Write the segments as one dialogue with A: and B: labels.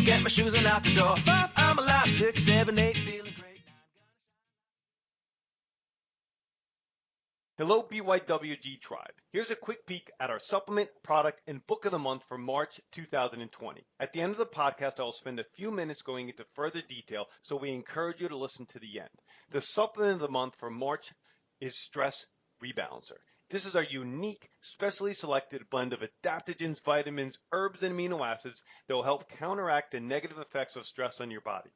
A: get my shoes and out the door. 5, I'm alive. 6, 7, 8, feeling great.
B: Hello, BYWG Tribe. Here's a quick peek at our supplement, product, and book of the month for March 2020. At the end of the podcast, I will spend a few minutes going into further detail, so we encourage you to listen to the end. The supplement of the month for March is Stress Rebalancer. This is our unique, specially selected blend of adaptogens, vitamins, herbs, and amino acids that will help counteract the negative effects of stress on your body.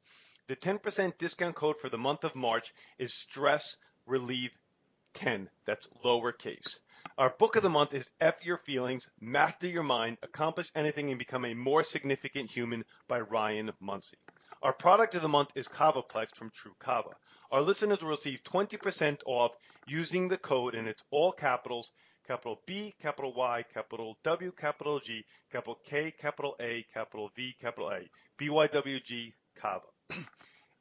B: The 10% discount code for the month of March is Stress Relieve 10, that's lowercase. Our book of the month is F Your Feelings, Master Your Mind, Accomplish Anything, and Become a More Significant Human by Ryan Muncy. Our product of the month is Kavaplex from True Kava. Our listeners will receive 20% off using the code, and it's all capitals, capital B, capital Y, capital W, capital G, capital K, capital A, capital V, capital A, BYWG Kava.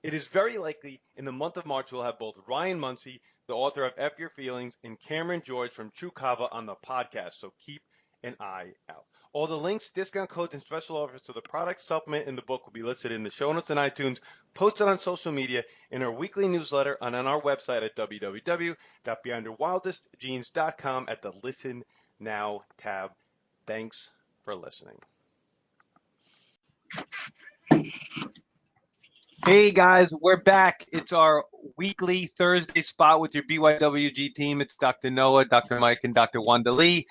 B: It is very likely in the month of March we'll have both Ryan Muncy, the author of F Your Feelings, and Cameron George from True Kava on the podcast, so keep an eye out. All the links, discount codes, and special offers to the product, supplement, and the book will be listed in the show notes and iTunes, posted on social media, in our weekly newsletter, and on our website at www.beyondyourwildestgenes.com at the Listen Now tab. Thanks for listening. Hey guys, we're back. It's our weekly Thursday spot with your BYWG team. It's Dr. Noah, Dr. Mike, and Dr. Wanda Lee.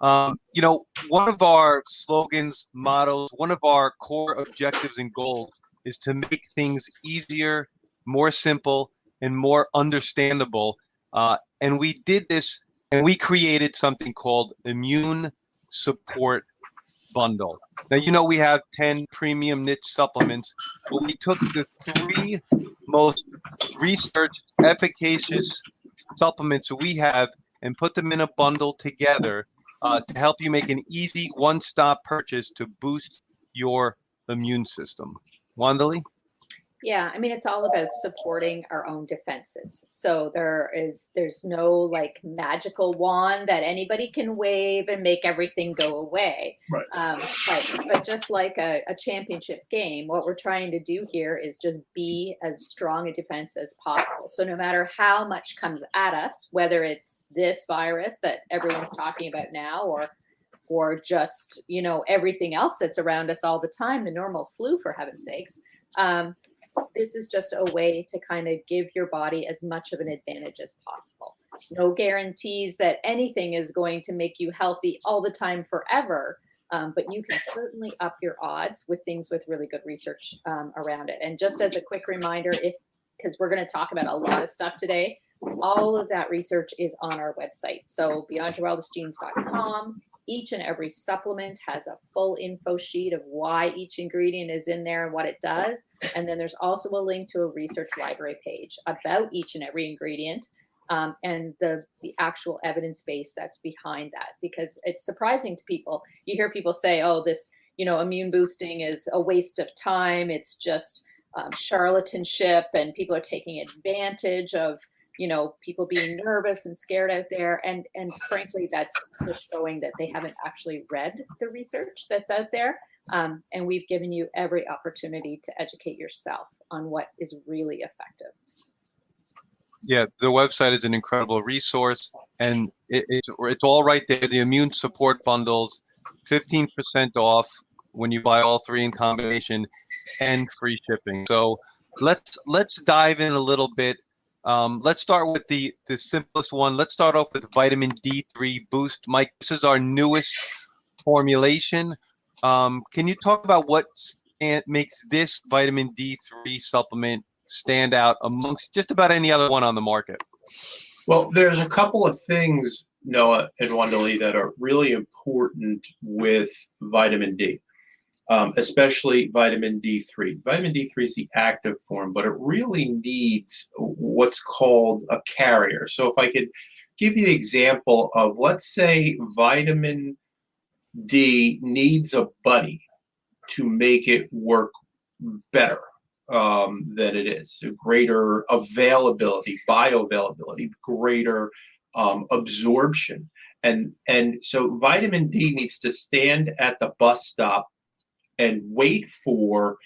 B: One of our slogans, mottos, one of our core objectives and goals is to make things easier, more simple, and more understandable. And we did this, and we created something called Immune Support Bundle. Now, we have 10 premium niche supplements, but we took the 3 most researched, efficacious supplements we have and put them in a bundle together to help you make an easy one-stop purchase to boost your immune system. Wandali?
C: Yeah, it's all about supporting our own defenses. So there's no like magical wand that anybody can wave and make everything go away.
D: Right.
C: But just like a championship game, what we're trying to do here is just be as strong a defense as possible. So no matter how much comes at us, whether it's this virus that everyone's talking about now, or just, everything else that's around us all the time, the normal flu, for heaven's sakes, this is just a way to kind of give your body as much of an advantage as possible. No guarantees that anything is going to make you healthy all the time forever, but you can certainly up your odds with things with really good research around it. And just as a quick reminder, because we're going to talk about a lot of stuff today, all of that research is on our website. So beyondyourwildestgenes.com. Each and every supplement has a full info sheet of why each ingredient is in there and what it does. And then there's also a link to a research library page about each and every ingredient and the actual evidence base that's behind that. Because it's surprising to people. You hear people say, oh, this, immune boosting is a waste of time. It's just charlatanship, and people are taking advantage of people being nervous and scared out there. And frankly, that's just showing that they haven't actually read the research that's out there. And we've given you every opportunity to educate yourself on what is really effective.
B: Yeah, the website is an incredible resource, and it's all right there. The immune support bundles, 15% off when you buy all 3 in combination, and free shipping. So let's dive in a little bit. Let's start with the simplest one. Let's start off with vitamin D3 Boost. Mike, this is our newest formulation. Can you talk about what makes this vitamin D3 supplement stand out amongst just about any other one on the market?
D: Well, there's a couple of things, Noah and Wandali, that are really important with vitamin D. Especially vitamin D3. Vitamin D3 is the active form, but it really needs what's called a carrier. So if I could give you the example of, let's say vitamin D needs a buddy to make it work better than it is. So greater availability, bioavailability, greater absorption. And so vitamin D needs to stand at the bus stop and wait for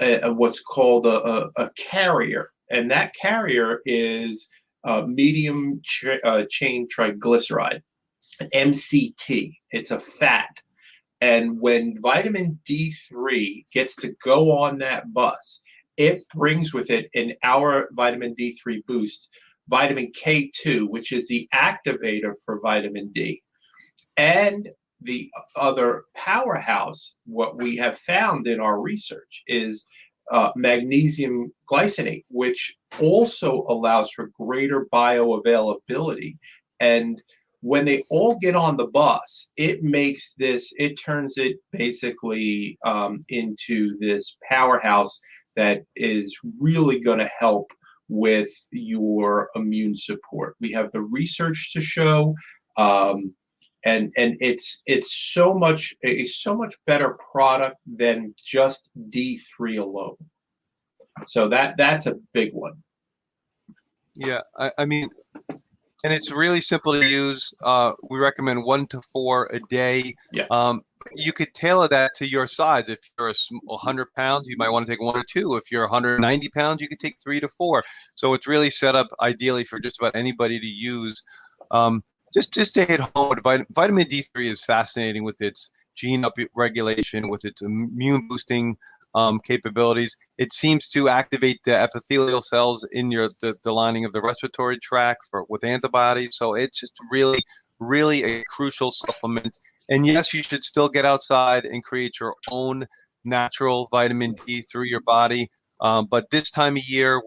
D: what's called a carrier. And that carrier is medium chain triglyceride, MCT. It's a fat. And when vitamin D3 gets to go on that bus, it brings with it in our vitamin D3 boost vitamin K2, which is the activator for vitamin D. And the other powerhouse, what we have found in our research is magnesium glycinate, which also allows for greater bioavailability. And when they all get on the bus, it turns it basically into this powerhouse that is really going to help with your immune support. We have the research to show, and it's so much better product than just D3 alone. So that's a big one.
E: Yeah, I mean, and it's really simple to use. We recommend 1 to 4 a day.
D: Yeah.
E: You could tailor that to your size. If you're 100 pounds, you might want to take 1 or 2. If you're 190 pounds, you could take 3 to 4. So it's really set up ideally for just about anybody to use. Just to hit home, vitamin D3 is fascinating with its gene upregulation, with its immune boosting capabilities. It seems to activate the epithelial cells in the lining of the respiratory tract with antibodies. So it's just really, really a crucial supplement. And yes, you should still get outside and create your own natural vitamin D through your body. But this time of year,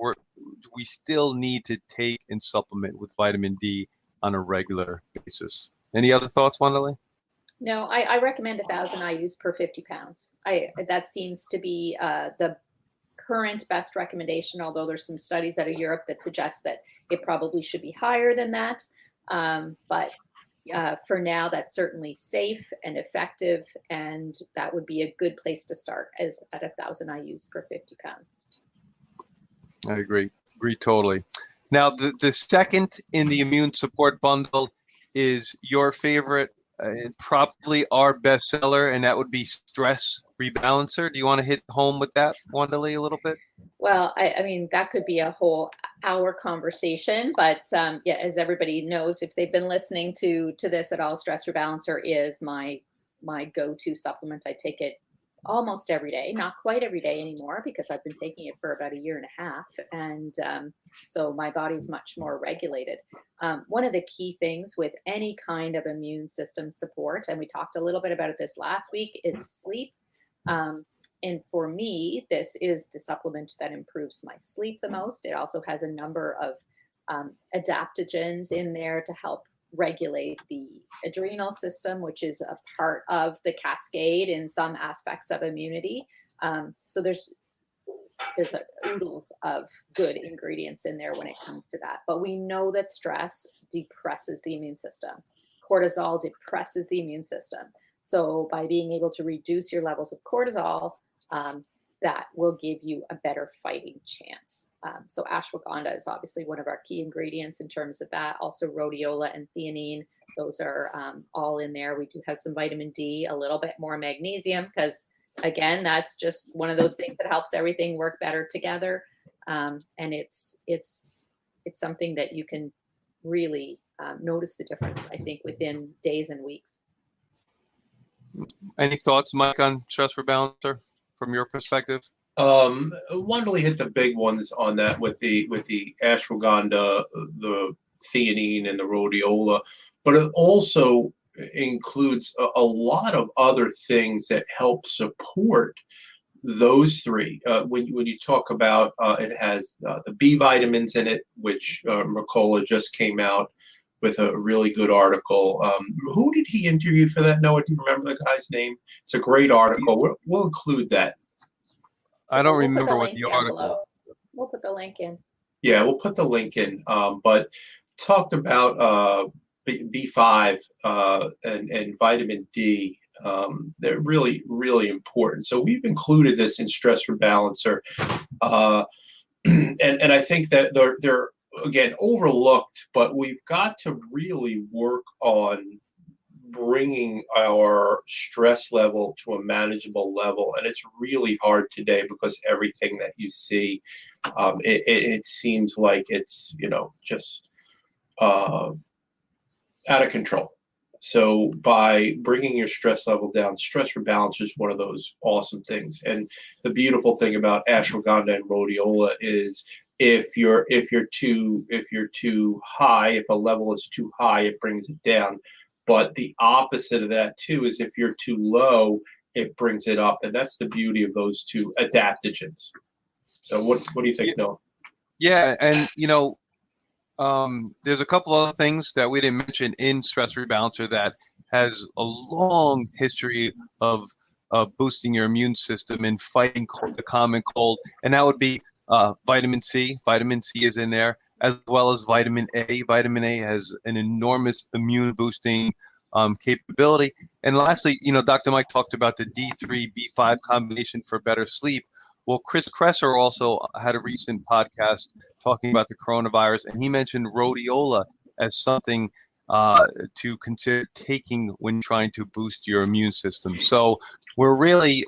E: we still need to take and supplement with vitamin D on a regular basis. Any other thoughts, Wandalee?
C: No, I recommend 1,000 IUs per 50 pounds. That seems to be the current best recommendation, although there's some studies out of Europe that suggest that it probably should be higher than that. But for now, that's certainly safe and effective, and that would be a good place to start, as at 1,000 IUs per 50 pounds.
E: I agree totally. Now, the second in the immune support bundle is your favorite and probably our bestseller, and that would be Stress Rebalancer. Do you want to hit home with that, Wandalee, a little bit?
C: Well, I mean, that could be a whole hour conversation, but yeah, as everybody knows, if they've been listening to this at all, Stress Rebalancer is my go-to supplement. I take it almost every day, not quite every day anymore, because I've been taking it for about 1.5 years, and so my body's much more regulated. One of the key things with any kind of immune system support, and we talked a little bit about it this last week, is sleep. And for me, this is the supplement that improves my sleep the most. It also has a number of adaptogens in there to help regulate the adrenal system, which is a part of the cascade in some aspects of immunity. So there's oodles of good ingredients in there when it comes to that. But we know that stress depresses the immune system. Cortisol depresses the immune system. So by being able to reduce your levels of cortisol, that will give you a better fighting chance. So ashwagandha is obviously one of our key ingredients in terms of that. Also rhodiola and theanine, those are all in there. We do have some vitamin D, a little bit more magnesium, because again, that's just one of those things that helps everything work better together. And it's something that you can really notice the difference, I think, within days and weeks.
E: Any thoughts, Mike, on Stress Rebalancer from your perspective?
D: Wandalee hit the big ones on that with the ashwagandha, the theanine, and the rhodiola, but it also includes a lot of other things that help support those three. When you talk about it has the B vitamins in it, which Mercola just came out with a really good article. Who did he interview for that? Noah, do you remember the guy's name? It's a great article. We'll include that.
E: I don't remember what the article.
C: We'll put the link in.
D: Yeah, we'll put the link in. But talked about B5 and vitamin D. They're really, really important. So we've included this in Stress Rebalancer. And I think that they're again overlooked, but we've got to really work on bringing our stress level to a manageable level. And it's really hard today because everything that you see, it seems like it's, just out of control. So by bringing your stress level down, stress rebalance is one of those awesome things. And the beautiful thing about ashwagandha and rhodiola is if you're too high, if a level is too high, it brings it down. But the opposite of that too is if you're too low, it brings it up. And that's the beauty of those two adaptogens. So what do you think, Noah?
E: Yeah, and there's a couple other things that we didn't mention in Stress Rebalancer that has a long history of boosting your immune system and fighting the common cold, and that would be vitamin C. Vitamin C is in there, as well as vitamin A. Vitamin A has an enormous immune boosting capability. And lastly, Dr. Mike talked about the D3, B5 combination for better sleep. Well, Chris Kresser also had a recent podcast talking about the coronavirus, and he mentioned rhodiola as something to consider taking when trying to boost your immune system. So we're really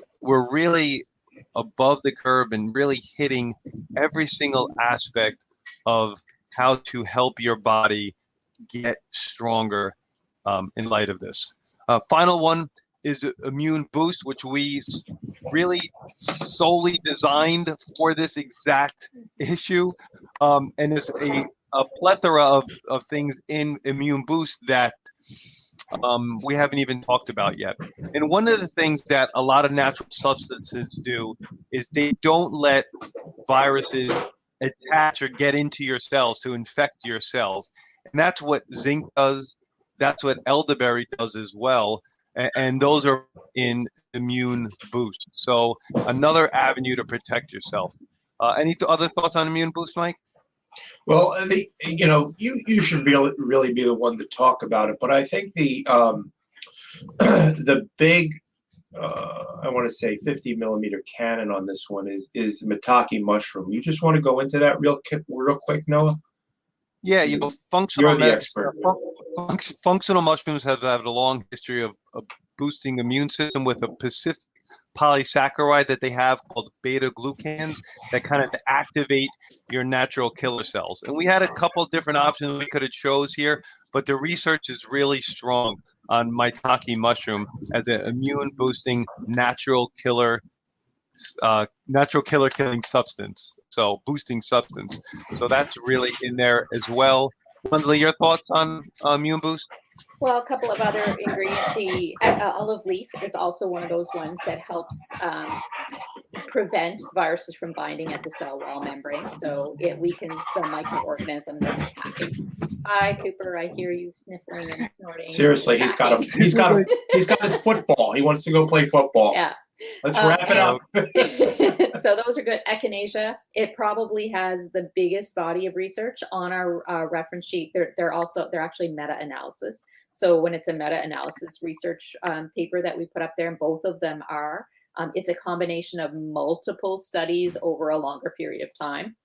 E: above the curve and really hitting every single aspect of how to help your body get stronger in light of this. Final one is Immune Boost, which we really solely designed for this exact issue. And there's a plethora of things in Immune Boost that we haven't even talked about yet. And one of the things that a lot of natural substances do is they don't let viruses attach or get into your cells to infect your cells. And that's what zinc does. That's what elderberry does as well. And those are in Immune Boost. So another avenue to protect yourself. Any other thoughts on Immune Boost, Mike?
D: Well, you should really be the one to talk about it. But I think the big, I want to say 50 millimeter cannon on this one is Maitake mushroom. You just want to go into that real quick, Noah?
E: Yeah, functional
D: You're the expert.
E: Functional mushrooms have a long history of boosting immune system with a specific polysaccharide that they have called beta-glucans that kind of activate your natural killer cells. And we had a couple of different options we could have chose here, but the research is really strong on Maitake mushroom as an immune boosting natural killer killing substance. So boosting substance. So that's really in there as well. Lindley, your thoughts on Immune Boost?
C: Well, a couple of other ingredients. The olive leaf is also one of those ones that helps prevent viruses from binding at the cell wall membrane. So it weakens the microorganism that's attacking. Hi, Cooper. I hear you sniffling and snorting.
D: Seriously, he's got his football. He wants to go play football.
C: Yeah.
D: Let's wrap it up.
C: So those are good. Echinacea, it probably has the biggest body of research on our reference sheet. They're actually meta-analysis. So when it's a meta-analysis research paper that we put up there, and both of them are, it's a combination of multiple studies over a longer period of time.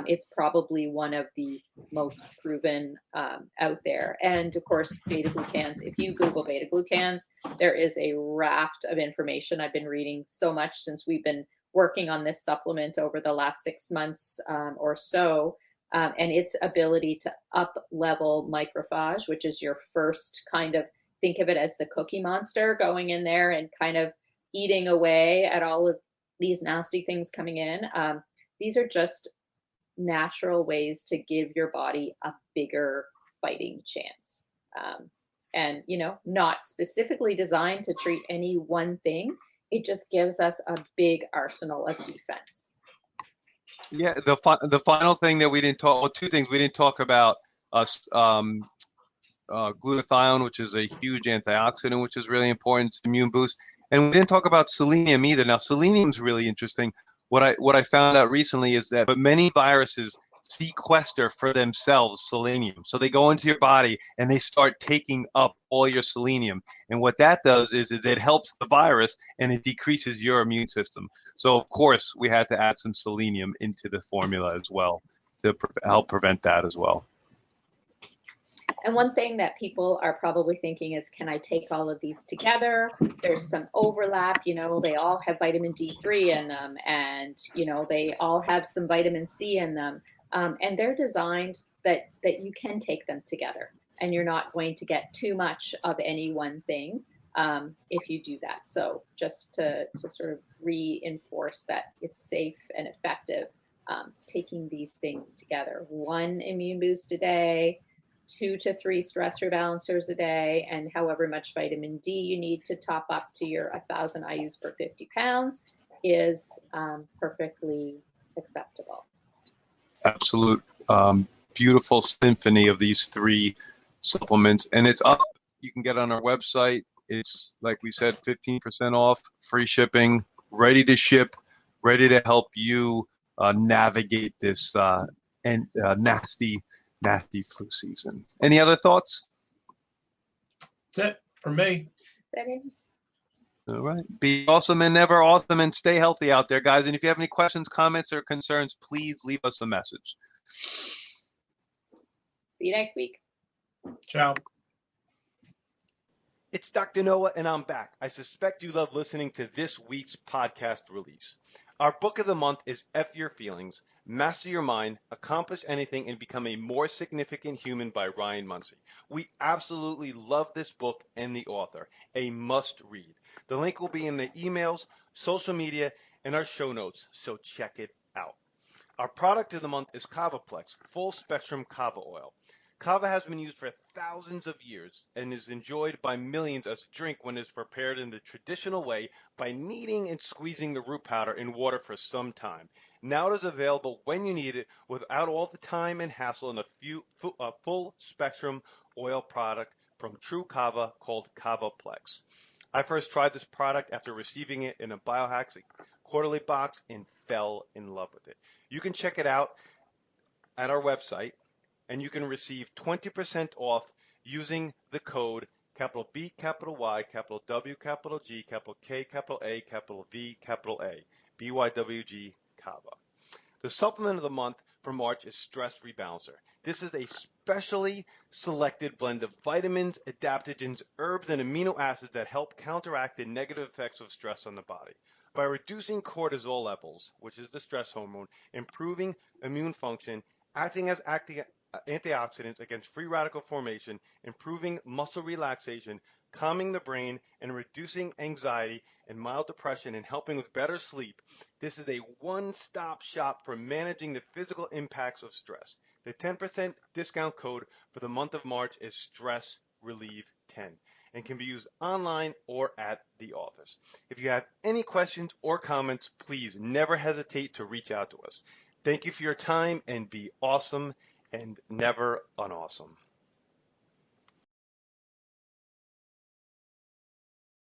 C: It's probably one of the most proven out there. And of course, beta-glucans, if you Google beta-glucans, there is a raft of information. I've been reading so much since we've been working on this supplement over the last 6 months or so. And its ability to up-level microphage, which is your first kind of, think of it as the Cookie Monster going in there and kind of eating away at all of these nasty things coming in. These are just natural ways to give your body a bigger fighting chance. And, not specifically designed to treat any one thing. It just gives us a big arsenal of defense.
E: Yeah, the final thing that we didn't talk, well, two things we didn't talk about, glutathione, which is a huge antioxidant, which is really important. It's immune boost. And we didn't talk about selenium either. Now, selenium is really interesting. What I found out recently is that many viruses sequester for themselves selenium. So they go into your body and they start taking up all your selenium. And what that does is it helps the virus and it decreases your immune system. So of course we had to add some selenium into the formula as well to help prevent that as well.
C: And one thing that people are probably thinking is, can I take all of these together? There's some overlap, you know, they all have vitamin D3 in them, and, you know, they all have some vitamin C in them. And they're designed that you can take them together, and you're not going to get too much of any one thing if you do that. So just to sort of reinforce that it's safe and effective, taking these things together. 1 immune boost a day, 2 to 3 stress rebalancers a day, and however much vitamin D you need to top up to your 1,000 IUs per 50 pounds is perfectly acceptable.
E: Absolute beautiful symphony of these 3 supplements, and it's up. You can get on our website. It's, like we said, 15% off, free shipping, ready to ship, ready to help you navigate this nasty flu season. Any other thoughts?
D: That's it for me.
E: All right. Be awesome and never awesome, and stay healthy out there, guys. And if you have any questions, comments, or concerns, please leave us a message.
C: See you next week.
D: Ciao.
B: It's Dr. Noah, and I'm back. I suspect you love listening to this week's podcast release. Our book of the month is F Your Feelings, Master Your Mind, Accomplish Anything, and Become a More Significant Human by Ryan Muncy. We absolutely love this book and the author. A must read. The link will be in the emails, social media, and our show notes, so check it out. Our product of the month is Kavaplex, full spectrum kava oil. Kava has been used for thousands of years and is enjoyed by millions as a drink when it is prepared in the traditional way by kneading and squeezing the root powder in water for some time. Now it is available when you need it without all the time and hassle in a full spectrum oil product from True Kava called Kavaplex. I first tried this product after receiving it in a Biohacks quarterly box and fell in love with it. You can check it out at our website, and you can receive 20% off using the code capital B, capital Y, capital W, capital G, capital K, capital A, capital V, capital A, BYWG Kava. The supplement of the month for March is Stress Rebalancer. This is a specially selected blend of vitamins, adaptogens, herbs, and amino acids that help counteract the negative effects of stress on the body. By reducing cortisol levels, which is the stress hormone, improving immune function, acting as antioxidants against free radical formation, improving muscle relaxation, calming the brain, and reducing anxiety and mild depression, and helping with better sleep. This is a one-stop shop for managing the physical impacts of stress. The 10% discount code for the month of March is StressRelieve10 and can be used online or at the office. If you have any questions or comments, please never hesitate to reach out to us. Thank you for your time, and be awesome and never unawesome.